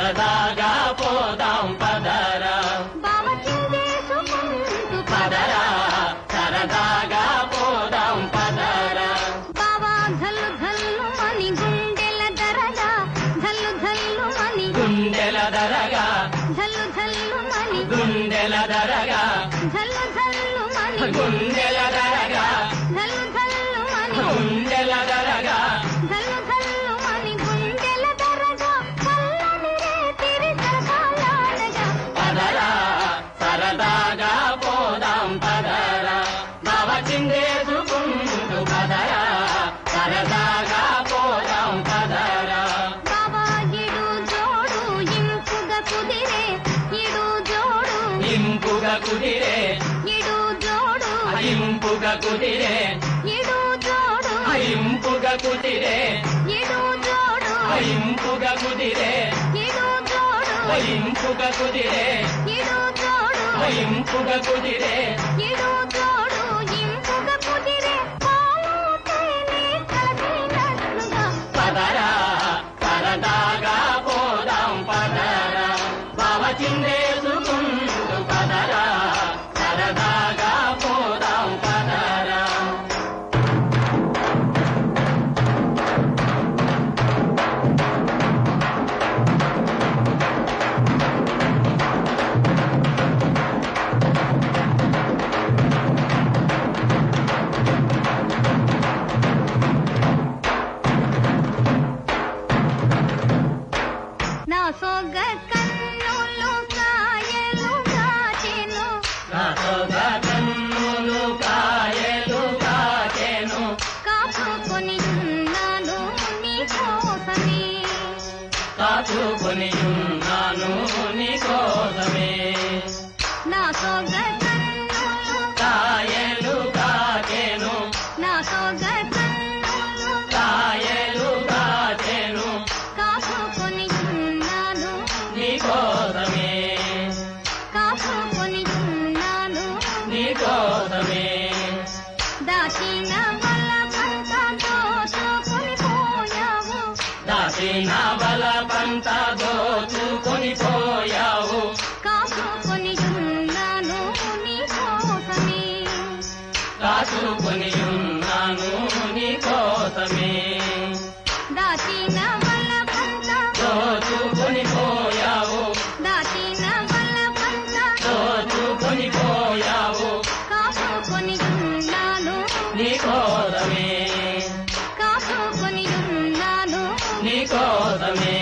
సరదాగా పోదాం పదరా పదరా సరదాగా పోదాం పదరా బావా ధల్లు ధల్లు మని గుండెల దరగా ధల్లు ధల్లు మని గుండెల దరగా ధల్లు ధల్లు మని గుండెల దరగా ధల్లు ధల్లు మని గుండెల దరగా ధల్లు ధల్లు మని గుండెల దరగా ధల్లు ధల్లు మని గుండెల దరగా చల్లని రేతిరి సరసాలాడగా పదరా సరదాగా పోదాం పదరా బావ చిందేసుకుంటూ పదరా సరదాగా పోదాం పదరా బావా ఇడు జోడు ఇంపుగా కుదిరే ఇడు జోడు ఇంపుగా కుదిరే ఇడు జోడు ఇంపుగా కుదిరే ఇడు జోడు ఇంపుగా కుదిరే ఇడు జోడు ఇంపుగా కుదిరే ఇడు జోడు ఇంపుగా కుదిరే ఇడు జోడు ఇంపుగా కుదిరే ఇడు జోడు ఇంపుగా కుదిరే పాలు తేనె కలిసినట్లుగా పదరా సరదాగా పోదాం పదరా బావ చిందేసుకుంటూ పదరా సరదాగా పోదాం పదరా నా సొగ కన్నులు కాయలు కాచెను నాతోగా కన్నులు కాయలు కాచెను కాచుకొని ఉన్నాను నీ కోసమే కాచుకొని ఉన్నాను నీ కోసమే నా సొగ కన్నులు కాయలు కాచెను నా సొగ కన్నులు కాయలు కాచెను కాచుకొని ఉన్నాను నీ కోసమే కాచుకొని ఉన్నాను నీ కోసమే దాచిన బలవంత దోచుకొని పోయావు దాచిన బలపంత దోచుకొని పోయావు కాచుకొని ఉన్నాను నీ కోసమే కాచుకొని ఉన్నాను నీ కోసమే దాచిన బలవంత దోచుకొని పోయావు దాచిన బలవంత దోచుకొని పోయావు కాచుకొని ఉన్నాను నీ కోసమే కాచుకొని ఉన్నాను నీ కోసమే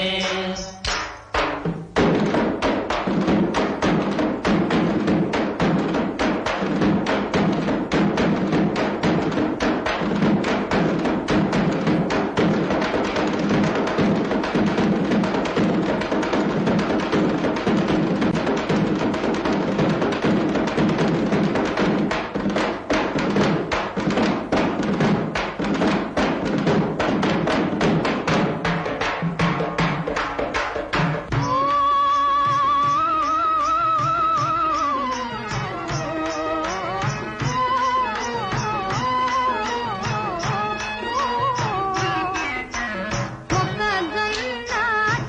మొక్కజొన్న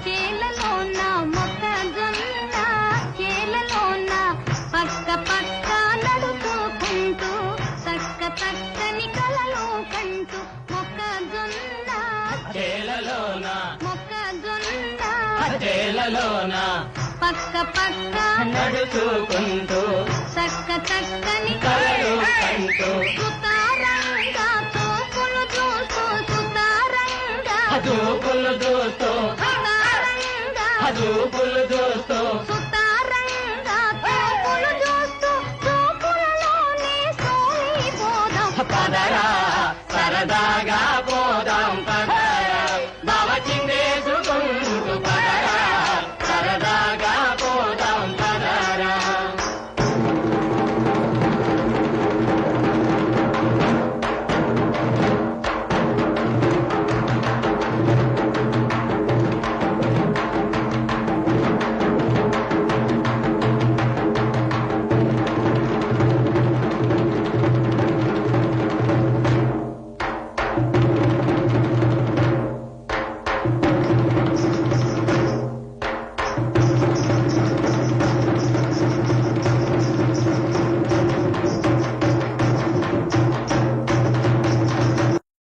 చేలలోన మొక్కజొన్న చేలలోన పక్క పక్క నడుచుకుంటూ చక్క చక్కని కలలు కంటూ మొక్కజొన్న చేలలోన మొక్కజొన్న చేలలోన పక్క పక్క నడుచుకుంటూ చక్క చక్కని కలలు కంటూ సుతారంగా చూపులు చూస్తూ సుతారంగా దూపులు చూస్తూ సుతారంగా దూపులు చూస్తూ సుతారంగా చూపులు చూస్తూ చూపులలోనే సోలిపోదాం పదరా సరదాగా